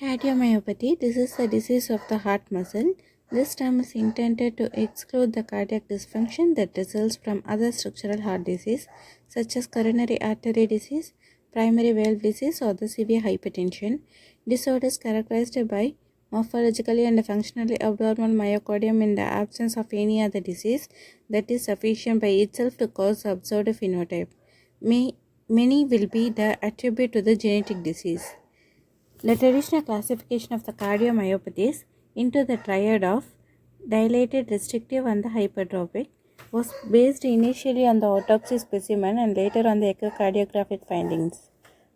Cardiomyopathy. This is the disease of the heart muscle. This term is intended to exclude the cardiac dysfunction that results from other structural heart disease such as coronary artery disease, primary valve disease, or the severe hypertension. Disorder is characterized by morphologically and functionally abnormal myocardium in the absence of any other disease that is sufficient by itself to cause the observed phenotype. Many will be the attribute to the genetic disease. The traditional classification of the cardiomyopathies into the triad of dilated, restrictive, and the hypertrophic was based initially on the autopsy specimen and later on the echocardiographic findings.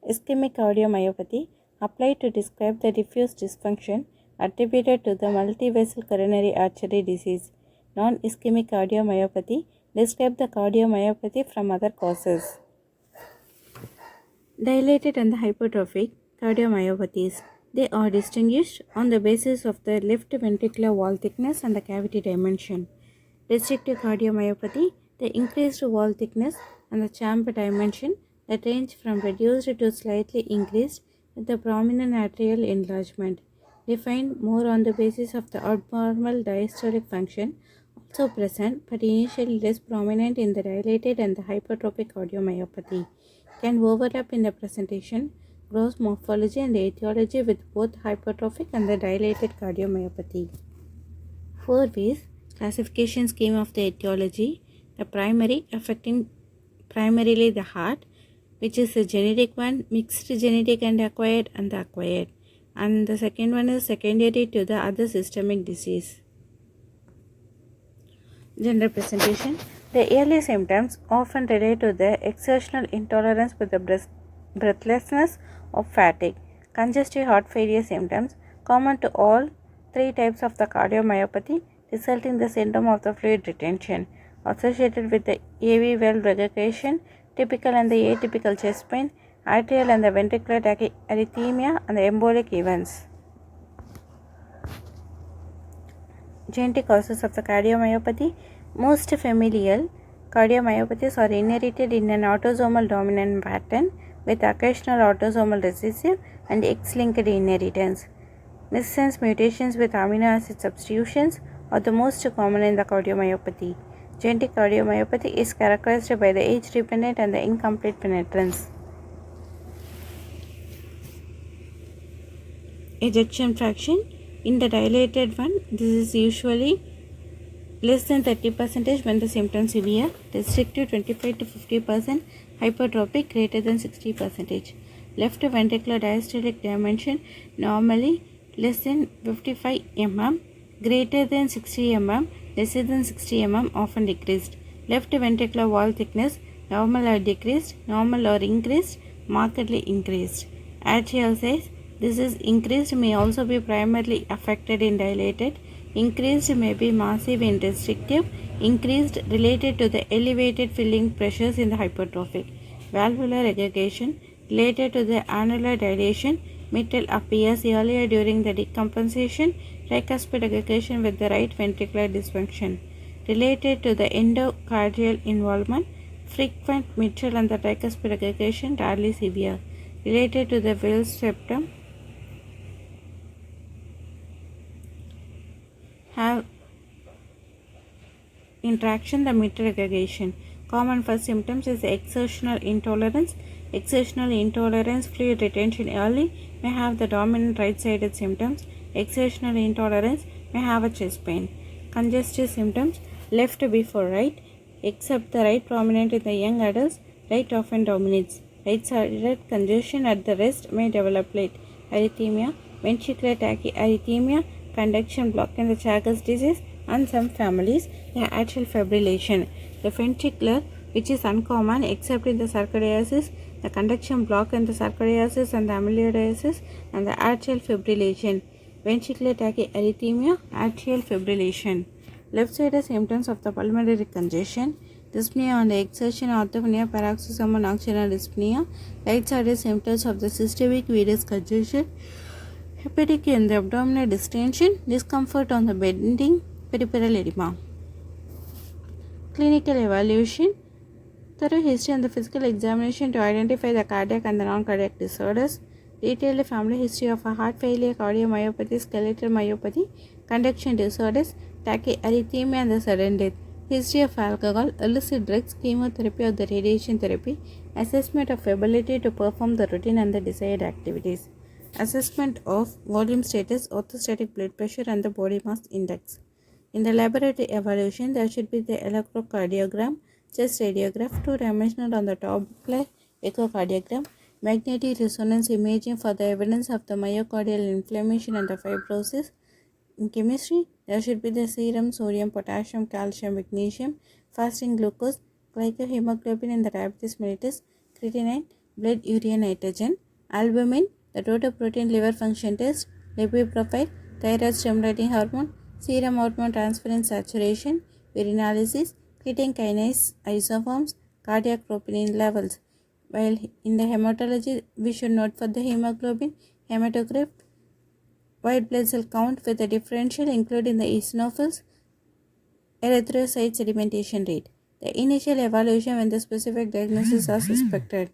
Ischemic cardiomyopathy applied to describe the diffuse dysfunction attributed to the multivessel coronary artery disease. Non-ischemic cardiomyopathy described the cardiomyopathy from other causes. Dilated and the hypertrophic cardiomyopathies. They are distinguished on the basis of the left ventricular wall thickness and the cavity dimension. Restrictive cardiomyopathy, the increased wall thickness and the chamber dimension that range from reduced to slightly increased with the prominent arterial enlargement. Defined more on the basis of the abnormal diastolic function, also present but initially less prominent in the dilated and the hypertrophic cardiomyopathy. Can overlap in the presentation, gross morphology and etiology with both hypertrophic and the dilated cardiomyopathy. 4 ways classification scheme of the etiology. The primary affecting primarily the heart, which is the genetic one, mixed genetic and acquired, and the acquired. And the second one is secondary to the other systemic disease. General presentation. The early symptoms often relate to the exertional intolerance with the breathlessness or fatigue. Congestive heart failure symptoms common to all 3 types of the cardiomyopathy, resulting in the syndrome of the fluid retention associated with the AV valve regurgitation, typical and the atypical chest pain, atrial and the ventricular tachyarrhythmia, and the embolic events. Genetic causes of the cardiomyopathy. Most familial cardiomyopathies are inherited in an autosomal dominant pattern with occasional autosomal recessive and X-linked inheritance. Missense mutations with amino acid substitutions are the most common in the cardiomyopathy. Genetic cardiomyopathy is characterized by the age-dependent and the incomplete penetrance. Ejection fraction. In the dilated one, this is usually less than 30% when the symptoms severe, restrictive 25 to 50%, hypertrophic greater than 60%. Left ventricular diastolic dimension normally less than 55 mm, greater than 60 mm, lesser than 60 mm, often decreased. Left ventricular wall thickness normal or decreased, normal or increased, markedly increased. Atrial size. This is increased may also be primarily affected in dilated. Increased may be massive in restrictive. Increased related to the elevated filling pressures in the hypertrophic. Valvular regurgitation related to the annular dilation. Mitral appears earlier during the decompensation. Tricuspid regurgitation with the right ventricular dysfunction. Related to the endocardial involvement. Frequent mitral and the tricuspid regurgitation, rarely severe. Related to the valve septum. Have interaction the mitral regurgitation. Common first symptoms is exertional intolerance. Exertional intolerance, fluid retention early may have the dominant right-sided symptoms. Exertional intolerance may have a chest pain. Congestive symptoms, left before right, except the right prominent in the young adults, right often dominates. Right-sided congestion at the rest may develop late. Arrhythmia, ventricular tachyarrhythmia, conduction block in the Chagas disease, and some families, the atrial fibrillation. The ventricular, which is uncommon except in the sarcoidosis, the conduction block in the sarcoidosis and the amyloidosis, and the atrial fibrillation. Ventricular tachyarrhythmia, atrial fibrillation. Left-sided symptoms of the pulmonary congestion, dyspnea on the exertion, orthopnea, paroxysmal nocturnal dyspnea. Right-sided symptoms of the systemic venous congestion, hepatic and the abdominal distension, discomfort on the bending, peripheral edema. Clinical evaluation. Thorough history and the physical examination to identify the cardiac and the non-cardiac disorders. Detailed family history of a heart failure, cardiomyopathy, skeletal myopathy, conduction disorders, tachyarrhythmia, and the sudden death. History of alcohol, illicit drugs, chemotherapy or the radiation therapy, assessment of ability to perform the routine and the desired activities. Assessment of volume status, orthostatic blood pressure, and the body mass index. In the laboratory evaluation, there should be the electrocardiogram, chest radiograph, two-dimensional on the Doppler echocardiogram, magnetic resonance imaging for the evidence of the myocardial inflammation and the fibrosis. In chemistry, there should be the serum, sodium, potassium, calcium, magnesium, fasting glucose, glycohemoglobin in the diabetes mellitus, creatinine, blood urea nitrogen, albumin, the total protein liver function test, lipid profile, thyroid stimulating hormone, serum hormone transferrin saturation, urinalysis, creatine kinase isoforms, cardiac troponin levels. While in the hematology, we should note for the hemoglobin, hematocrit, white blood cell count with a differential including the eosinophils, erythrocyte sedimentation rate. The initial evaluation when the specific diagnosis are suspected.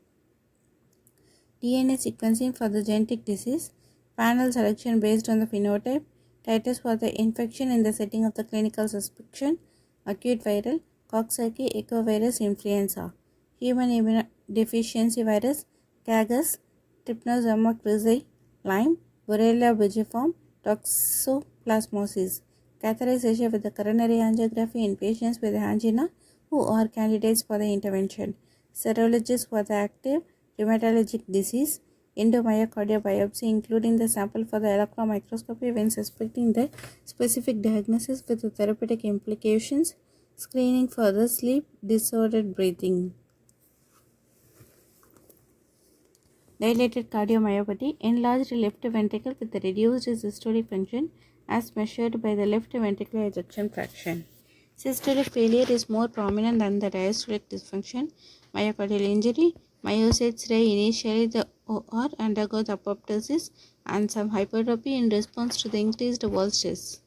DNA sequencing for the genetic disease, panel selection based on the phenotype, titers for the infection in the setting of the clinical suspicion, acute viral, Coxsackie, echovirus, influenza, human immunodeficiency virus, Cagus, Trypanosoma cruzi, Lyme, Borrelia burgdorferi, toxoplasmosis, catheterization with the coronary angiography in patients with angina who are candidates for the intervention, serologists for the active rheumatologic disease, endomyocardial biopsy including the sample for the electron microscopy when suspecting the specific diagnosis with the therapeutic implications, screening for the sleep disordered breathing. Dilated cardiomyopathy, enlarged left ventricle with the reduced systolic function as measured by the left ventricular ejection fraction. Systolic failure is more prominent than the diastolic dysfunction. Myocardial injury, myocytes die initially the OR undergo the apoptosis and some hypertrophy in response to the increased wall stress.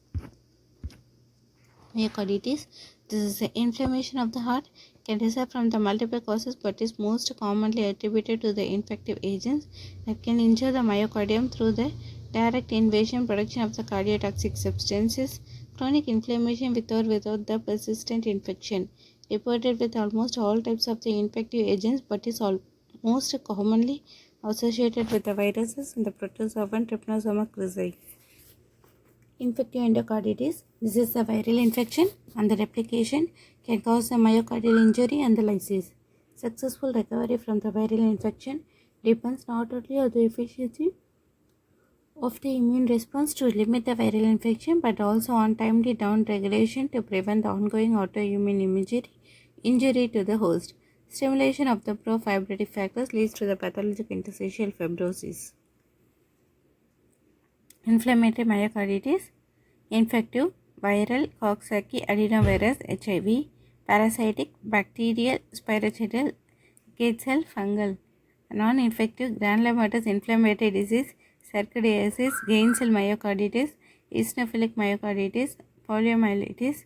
Myocarditis, this is the inflammation of the heart, can result from the multiple causes but is most commonly attributed to the infective agents that can injure the myocardium through the direct invasion production of the cardiotoxic substances. Chronic inflammation with or without the persistent infection, reported with almost all types of the infective agents but is most commonly associated with the viruses in the protozoa and Trypanosoma cruzi. Infective endocarditis, this is a viral infection and the replication can cause a myocardial injury and the lysis. Successful recovery from the viral infection depends not only on the efficiency of the immune response to limit the viral infection but also on timely down regulation to prevent the ongoing autoimmune injury to the host. Stimulation of the pro-fibrotic factors leads to the pathologic interstitial fibrosis. Inflammatory myocarditis, infective, viral, Coxsackie adenovirus, HIV, parasitic, bacterial, spirochetal, gate cell, fungal, non-infective, granulomatous inflammatory disease, sarcoidosis, gain cell myocarditis, eosinophilic myocarditis, poliomyelitis,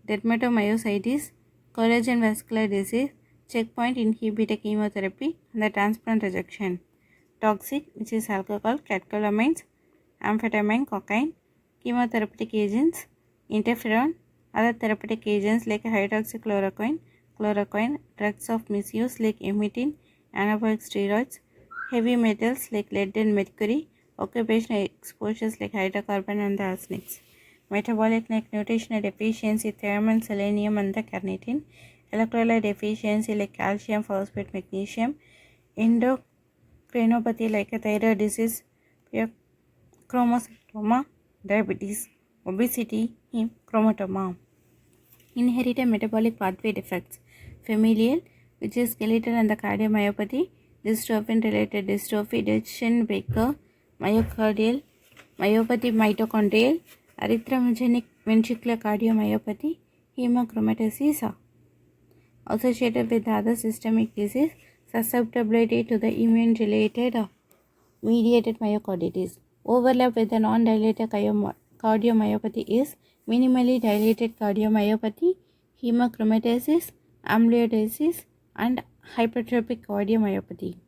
dermatomyositis, collagen vascular disease, checkpoint inhibitor chemotherapy, and the transplant rejection. Toxic, which is alcohol, catecholamines, amphetamine, cocaine, chemotherapeutic agents, interferon, other therapeutic agents like hydroxychloroquine, chloroquine, drugs of misuse like emetine, anabolic steroids, heavy metals like lead and mercury, occupational exposures like hydrocarbon and the arsenics, metabolic like nutritional deficiency, thiamine, selenium and the carnitine, electrolyte deficiency like calcium, phosphate, magnesium, endocrinopathy like a thyroid disease, chromocytoma, diabetes, obesity, chromatoma. Inherited metabolic pathway defects, familial, which is skeletal and the cardiomyopathy, dystrophin related dystrophy, Duchenne-Becker, myocardial, myopathy mitochondrial, arrhythmogenic ventricular cardiomyopathy, hemochromatosis, associated with other systemic disease, susceptibility to the immune related mediated myocarditis. Overlap with the non-dilated cardiomyopathy is minimally dilated cardiomyopathy, hemochromatosis, amyloidosis, and hypertrophic cardiomyopathy.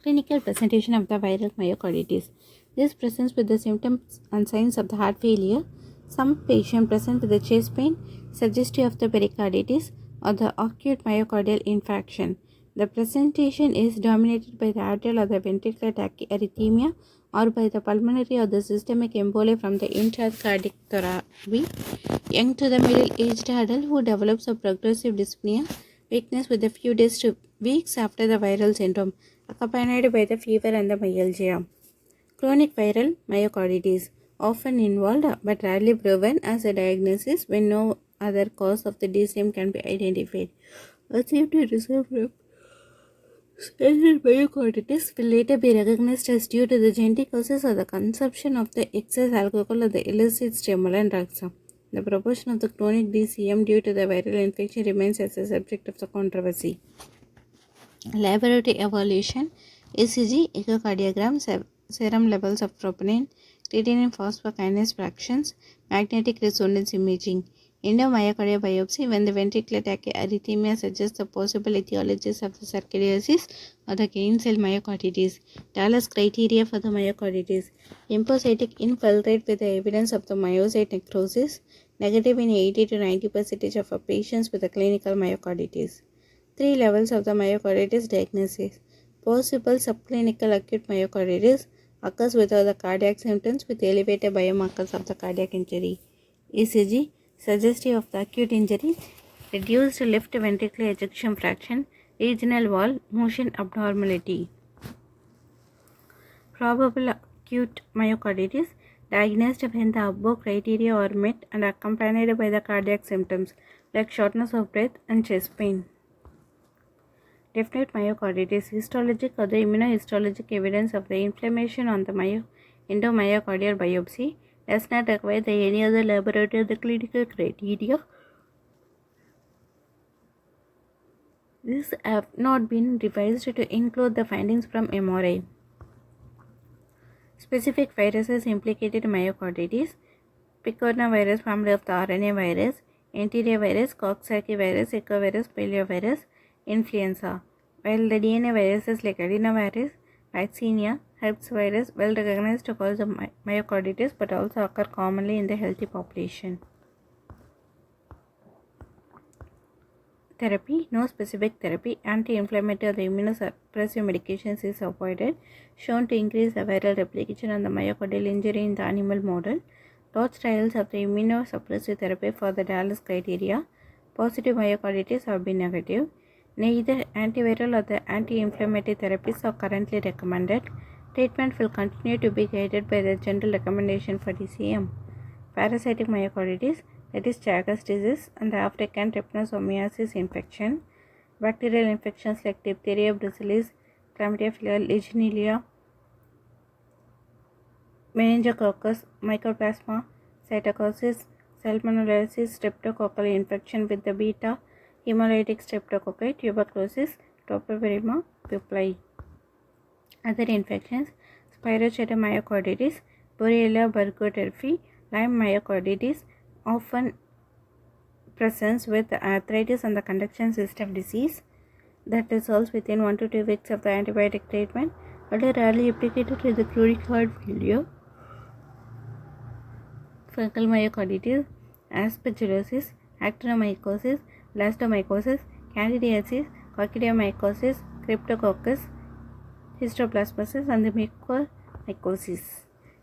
Clinical presentation of the viral myocarditis. This presents with the symptoms and signs of the heart failure. Some patients present with the chest pain, suggestive of the pericarditis or the acute myocardial infarction. The presentation is dominated by the atrial or the ventricular tachyarrhythmia or by the pulmonary or the systemic emboli from the intracardiac therapy. Young to the middle-aged adult who develops a progressive dyspnea, weakness with a few days to weeks after the viral syndrome, accompanied by the fever and the myalgia. Chronic viral myocarditis, often involved but rarely proven as a diagnosis when no other cause of the DCM can be identified. A safety reserve from cellular myocarditis will later be recognized as due to the genetic causes or the consumption of the excess alcohol or the illicit stimulant drugs. The proportion of the chronic DCM due to the viral infection remains as a subject of the controversy. Laboratory evaluation, ECG, echocardiogram, serum levels of troponin, creatinine phosphokinase fractions, magnetic resonance imaging, endomyocardial biopsy when the ventricular tachyarrhythmia suggests the possible etiologies of the sarcoidosis or the gain cell myocarditis. Dallas criteria for the myocarditis: lymphocytic infiltrate with the evidence of the myocyte necrosis, negative in 80 to 90% of patients with a clinical myocarditis. 3 levels of the myocarditis diagnosis. Possible subclinical acute myocarditis occurs without the cardiac symptoms with elevated biomarkers of the cardiac injury. ECG, suggestive of the acute injury, reduced left ventricular ejection fraction, regional wall motion abnormality. Probable acute myocarditis, diagnosed when the above criteria are met and accompanied by the cardiac symptoms like shortness of breath and chest pain. Definite myocarditis, histologic or the immunohistologic evidence of the inflammation on the endomyocardial biopsy, does not require any other laboratory or the clinical criteria. These have not been revised to include the findings from MRI. Specific viruses implicated in myocarditis: picornavirus family of the RNA virus, enterovirus, Coxsackie virus, echovirus, poliovirus, influenza. While the DNA viruses like adenovirus, vaccinia, herpes virus well recognized to cause the myocarditis but also occur commonly in the healthy population. Therapy: no specific therapy. Anti-inflammatory or the immunosuppressive medications is avoided, shown to increase the viral replication and the myocardial injury in the animal model. Large trials of the immunosuppressive therapy for the Dallas criteria. Positive myocarditis have been negative. Neither antiviral or the anti-inflammatory therapies are currently recommended. Treatment will continue to be guided by the general recommendation for DCM. Parasitic myocarditis, that is Chagas disease and the African trypanosomiasis infection. Bacterial infections like diphtheria, brucellosis, chlamydia, legionella, meningococcus, mycoplasma, cytocosis, salmonellosis, streptococcal infection with the beta hemolytic streptococci, tuberculosis, Topivorima pupae. Other infections: spirochetum myocarditis, Borrelia burgdorferi, Lyme myocarditis, often presents with arthritis and the conduction system disease that resolves within 1 to 2 weeks of the antibiotic treatment, but are rarely implicated with the chronic heart failure. Fungal myocarditis, aspergillosis, actinomycosis, blastomycosis, candidiasis, coccidiomycosis, cryptococcus, histoplasmosis, and the mucormycosis.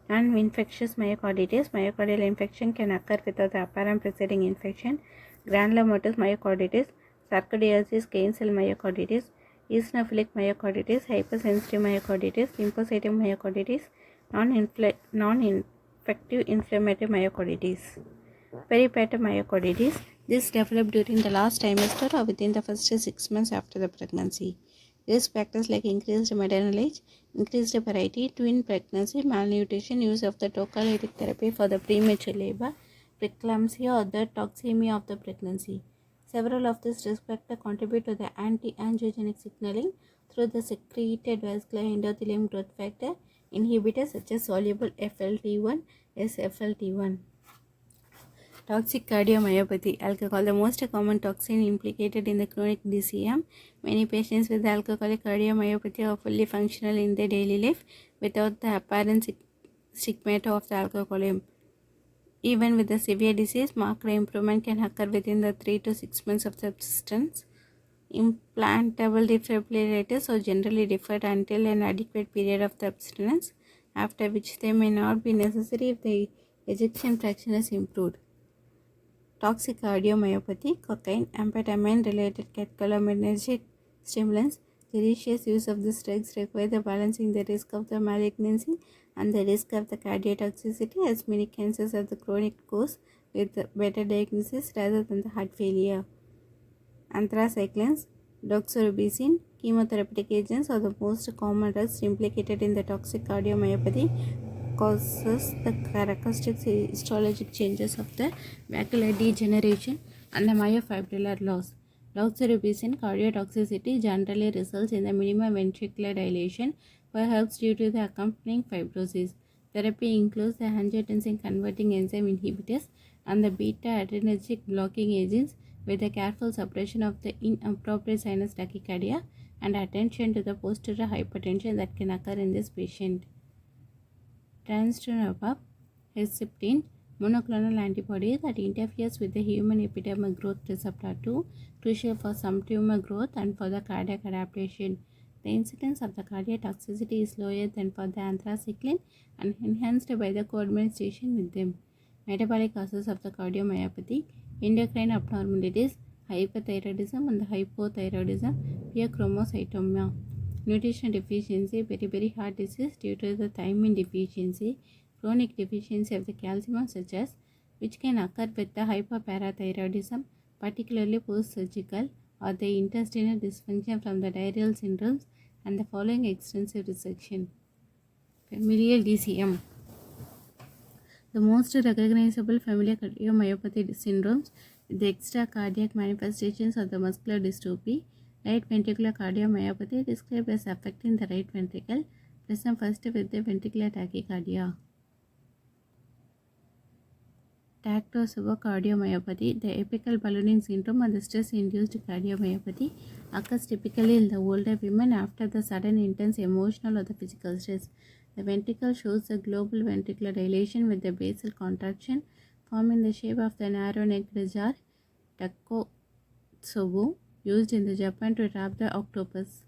Non-infectious myocarditis, myocardial infection can occur without the apparent preceding infection. Granulomatous myocarditis, sarcoidosis, gain cell myocarditis, eosinophilic myocarditis, hypersensitive myocarditis, lymphocytic myocarditis, non-infective inflammatory myocarditis. Peripartum myocarditis, this developed during the last trimester or within the first 6 months after the pregnancy. Risk factors like increased maternal age, increased variety, twin pregnancy, malnutrition, use of the tocolytic therapy for the premature labor, preeclampsia or the toxemia of the pregnancy. Several of these risk factors contribute to the anti-angiogenic signaling through the secreted vascular endothelium growth factor inhibitors such as soluble FLT1, SFLT1. Toxic cardiomyopathy. Alcohol, the most common toxin implicated in the chronic DCM. Many patients with alcoholic cardiomyopathy are fully functional in their daily life without the apparent stigmata of the alcoholism. Even with the severe disease, marked improvement can occur within the 3 to 6 months of subsistence. Implantable defibrillators are generally deferred until an adequate period of the abstinence, after which they may not be necessary if the ejection fraction is improved. Toxic cardiomyopathy, cocaine, amphetamine-related cholinergic stimulants. Judicious use of these drugs require the balancing the risk of the malignancy and the risk of the cardiotoxicity, as many cancers of the chronic course with better diagnosis rather than the heart failure. Anthracyclines, doxorubicin, chemotherapeutic agents are the most common drugs implicated in the toxic cardiomyopathy. Causes the characteristic histologic changes of the macular degeneration and the myofibrillar loss. Doxorubicin cardiotoxicity generally results in the minimum ventricular dilation, perhaps due to the accompanying fibrosis. Therapy includes the angiotensin converting enzyme inhibitors and the beta-adrenergic blocking agents, with the careful suppression of the inappropriate sinus tachycardia and attention to the posterior hypertension that can occur in this patient. Trastuzumab, herceptin, monoclonal antibody that interferes with the human epidermal growth receptor 2, crucial for some tumor growth and for the cardiac adaptation. The incidence of the cardiac toxicity is lower than for the anthracycline and enhanced by the co-administration with them. Metabolic causes of the cardiomyopathy, endocrine abnormalities, hyperthyroidism and hypothyroidism, pheochromocytoma. Nutrition deficiency, beriberi heart disease due to the thiamine deficiency, chronic deficiency of the calcium such as, which can occur with the hyperparathyroidism, particularly post-surgical, or the intestinal dysfunction from the diarrheal syndromes and the following extensive resection. Familial DCM. The most recognizable familial cardiomyopathy syndromes with the extra cardiac manifestations of the muscular dystrophy. Right ventricular cardiomyopathy described as affecting the right ventricle, present first with the ventricular tachycardia. Tachycardiomyopathy, the apical ballooning syndrome and the stress-induced cardiomyopathy occurs typically in the older women after the sudden intense emotional or the physical stress. The ventricle shows a global ventricular dilation with the basal contraction, forming the shape of the narrow-necked jar, takotsubo, used in the Japan to wrap the octopus.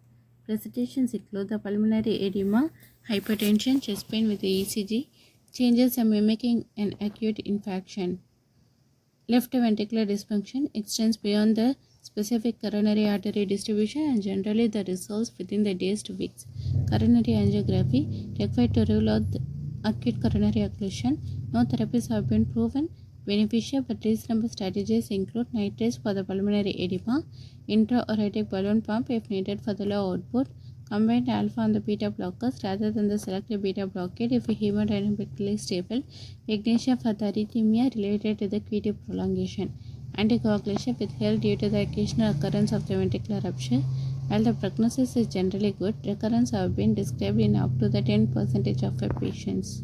Presentations include the pulmonary edema, hypertension, chest pain with the ECG, changes are mimicking an acute infarction. Left ventricular dysfunction extends beyond the specific coronary artery distribution and generally the resolves within the days to weeks. Coronary angiography required to rule out acute coronary occlusion. No therapies have been proven beneficial, but reasonable strategies include nitrates for the pulmonary edema, intra-aortic balloon pump if needed for the low output, combined alpha and the beta blockers rather than the selective beta blockade if hemodynamically stable, magnesium for the arrhythmia related to the QT prolongation, anticoagulation withheld due to the occasional occurrence of the ventricular rupture. While the prognosis is generally good, recurrence have been described in up to the 10% of patients.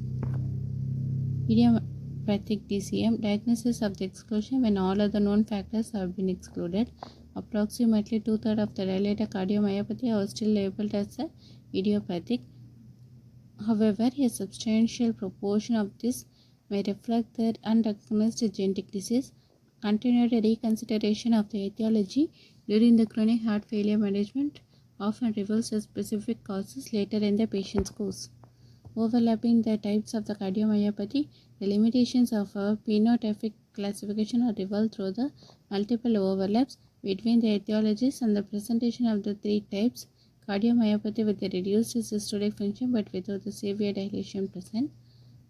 Idiopathic DCM, diagnosis of the exclusion when all other known factors have been excluded. Approximately 2/3 of the dilated cardiomyopathy are still labeled as idiopathic. However, a substantial proportion of this may reflect their unrecognized genetic disease. Continued reconsideration of the etiology during the chronic heart failure management often reveals the specific causes later in the patient's course. Overlapping the types of the cardiomyopathy, the limitations of a phenotypic classification are revealed through the multiple overlaps between the etiologies and the presentation of the three types: cardiomyopathy with a reduced systolic function but without the severe dilation present,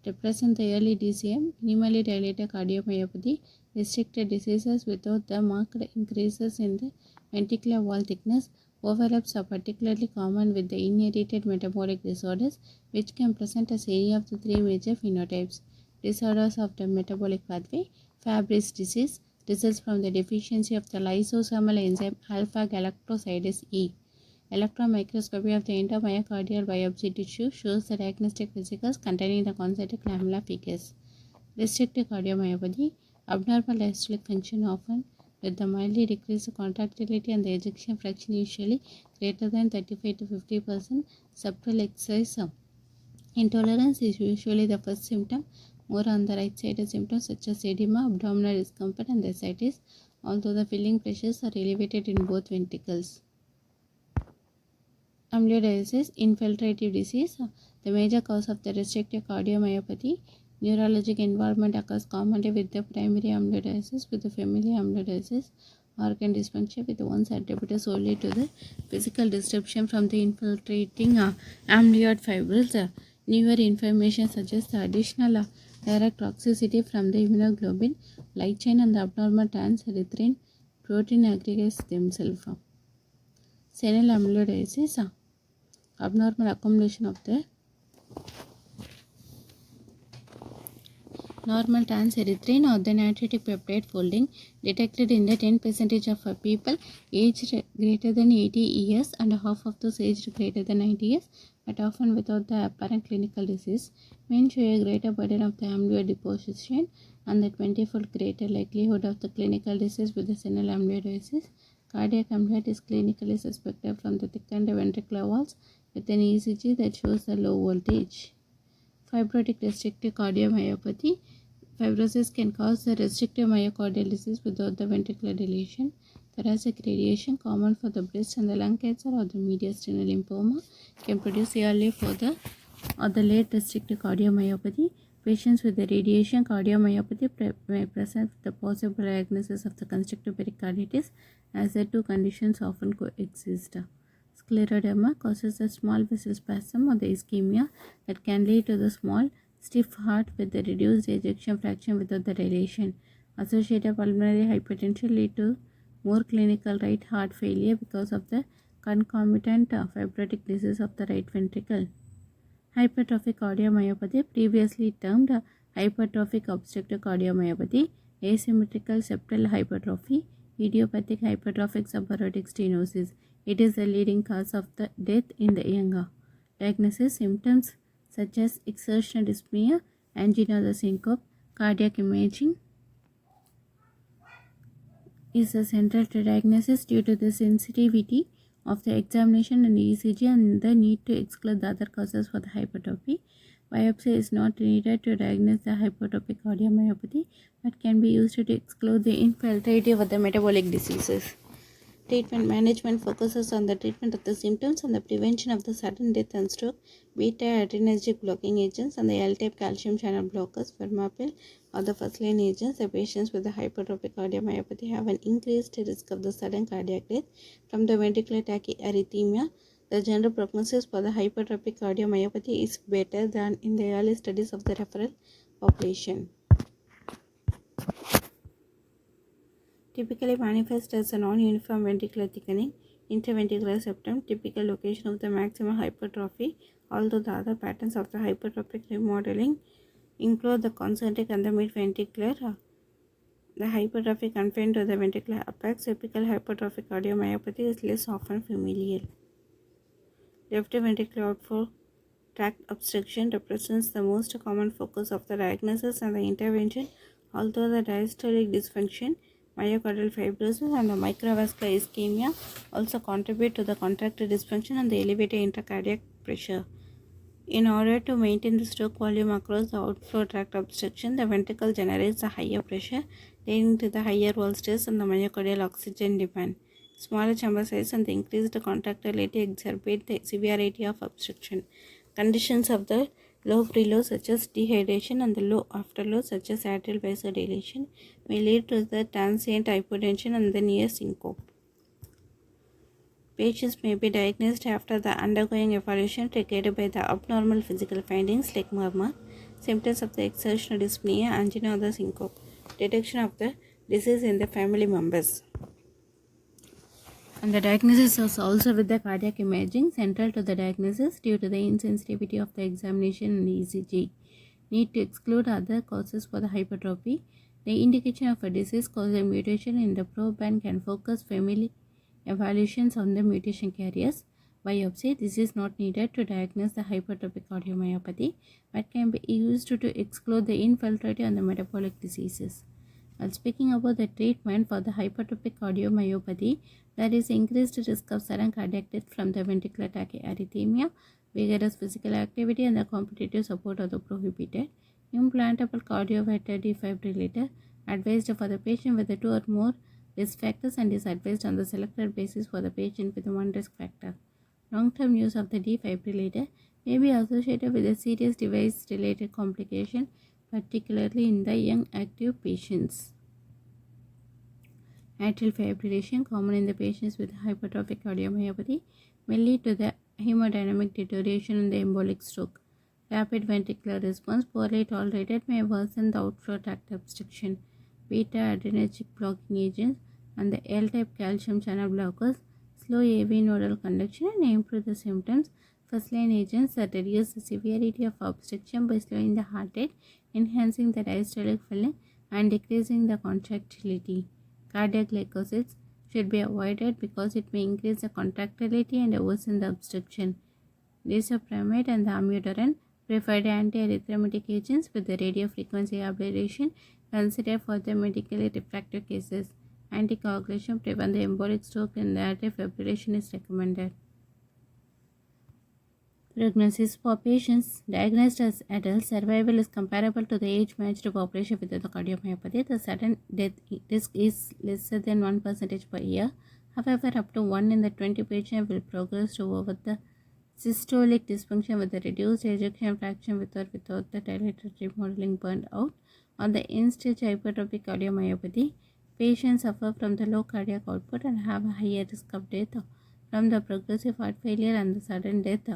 represent the early DCM, minimally dilated cardiomyopathy, restricted diseases without the marked increases in the ventricular wall thickness. Overlaps are particularly common with the inherited metabolic disorders, which can present as any of the three major phenotypes. Disorders of the metabolic pathway, Fabry's disease, results from the deficiency of the lysosomal enzyme alpha-galactosidase E. Electron microscopy of the endomyocardial biopsy tissue shows the diagnostic vesicles containing the concentric lamella fecus. Restricted cardiomyopathy, Abnormal diastolic function often with the mildly decreased contractility and the ejection fraction usually greater than 35 to 50%. Subtle exercise intolerance is usually the first symptom. More on the right side symptoms such as edema, abdominal discomfort and ascites, although the filling pressures are elevated in both ventricles. Amyloidosis, infiltrative disease, the major cause of the restrictive cardiomyopathy. Neurologic involvement occurs commonly with the primary amyloidosis, with the familial amyloidosis, organ dysfunction with one's attributed solely to the physical disruption from the infiltrating amyloid fibrils. Newer information suggests the additional direct toxicity from the immunoglobulin, light chain and the abnormal transerythrin protein aggregates themselves. Senile amyloidosis, abnormal accumulation of the normal transerythrin or the natriuretic peptide folding detected in the 10% of people aged greater than 80 years and half of those aged greater than 90 years, but often without the apparent clinical disease. Men show a greater burden of the amyloid deposition and the 20-fold greater likelihood of the clinical disease with the senile amyloidosis. Cardiac amyloid is clinically suspected from the thickened ventricular walls with an ECG that shows the low voltage. Fibrotic restrictive cardiomyopathy. Fibrosis can cause the restrictive myocardial disease without the ventricular dilation. Thoracic radiation, common for the breast and the lung cancer or the mediastinal lymphoma, can produce early for the or the late restrictive cardiomyopathy. Patients with the radiation cardiomyopathy may present the possible diagnosis of the constrictive pericarditis, as the two conditions often coexist. Scleroderma causes a small vessel spasm or the ischemia that can lead to the small, stiff heart with the reduced ejection fraction without the dilation. Associated pulmonary hypertension lead to more clinical right heart failure because of the concomitant fibrotic disease of the right ventricle. Hypertrophic cardiomyopathy, previously termed hypertrophic obstructive cardiomyopathy, asymmetrical septal hypertrophy, idiopathic hypertrophic subaortic stenosis. It is the leading cause of the death in the younger. Diagnosis: symptoms such as exertional dyspnea, angina of the syncope. Cardiac imaging is central to diagnosis due to the sensitivity of the examination and ECG and the need to exclude the other causes for the hypertrophy. Biopsy is not needed to diagnose the hypertrophic cardiomyopathy but can be used to exclude the infiltrative of the metabolic diseases. Treatment management focuses on the treatment of the symptoms and the prevention of the sudden death and stroke. Beta-adrenergic blocking agents and the L-type calcium channel blockers, Vermapil, are the first-line agents. The patients with the hypertrophic cardiomyopathy have an increased risk of the sudden cardiac death from the ventricular tachyarrhythmia. The general prognosis for the hypertrophic cardiomyopathy is better than in the early studies of the referral population. Typically manifest as a non-uniform ventricular thickening, interventricular septum, typical location of the maximum hypertrophy, although the other patterns of the hypertrophic remodeling include the concentric and the mid-ventricular. The hypertrophy confined to the ventricular apex. Typical hypertrophic cardiomyopathy is less often familial. Left ventricular outflow tract obstruction represents the most common focus of the diagnosis and the intervention, although the diastolic dysfunction, myocardial fibrosis and the microvascular ischemia also contribute to the contractile dysfunction and the elevated intracardiac pressure. In order to maintain the stroke volume across the outflow tract obstruction, the ventricle generates a higher pressure, leading to the higher wall stress and the myocardial oxygen demand. Smaller chamber size and the increased contractility exacerbate the severity of obstruction. Conditions of the low preload such as dehydration and the low afterload such as atrial vasodilation may lead to the transient hypotension and the near syncope. Patients may be diagnosed after the undergoing evaluation triggered by the abnormal physical findings like murmur, symptoms of the exertional dyspnea, angina or the syncope. Detection of the disease in the family members. And the diagnosis is also with the cardiac imaging central to the diagnosis due to the insensitivity of the examination and ECG. Need to exclude other causes for the hypertrophy. The indication of a disease causing mutation in the proband can focus family evaluations on the mutation carriers. Biopsy: this is not needed to diagnose the hypertrophic cardiomyopathy but can be used to exclude the infiltrative and the metabolic diseases. While speaking about the treatment for the hypertrophic cardiomyopathy, there is increased risk of sudden cardiac death from the ventricular tachyarrhythmia. Vigorous physical activity and the competitive support are the prohibited. Implantable cardioverter defibrillator advised for the patient with the 2 or more risk factors and is advised on the selected basis for the patient with one risk factor. Long-term use of the defibrillator may be associated with a serious device-related complication, particularly in the young active patients. Atrial fibrillation, common in the patients with hypertrophic cardiomyopathy, may lead to the hemodynamic deterioration in the embolic stroke. Rapid ventricular response, poorly tolerated, may worsen the outflow tract obstruction. Beta-adrenergic blocking agents and the L-type calcium channel blockers slow AV nodal conduction and improve the symptoms. First-line agents that reduce the severity of obstruction by slowing the heart rate, enhancing the diastolic filling, and decreasing the contractility. Cardiac glycosides should be avoided because it may increase the contractility and worsen the obstruction. Disopramide and the amiodarone, preferred antiarrhythmic agents with the radiofrequency ablation, considered for the medically refractory cases. Anticoagulation prevent the embolic stroke and the atrial fibrillation is recommended. Prognosis for patients diagnosed as adults, survival is comparable to the age-matched population with the cardiomyopathy. The sudden death risk is lesser than 1% per year. However, up to 1 in the 20 patients will progress to over the systolic dysfunction with the reduced ejection fraction with or without the dilated remodeling burned out. On the end-stage hypertrophic cardiomyopathy, patients suffer from the low cardiac output and have a higher risk of death from the progressive heart failure and the sudden death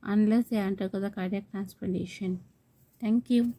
unless they undergo the cardiac transplantation. Thank you.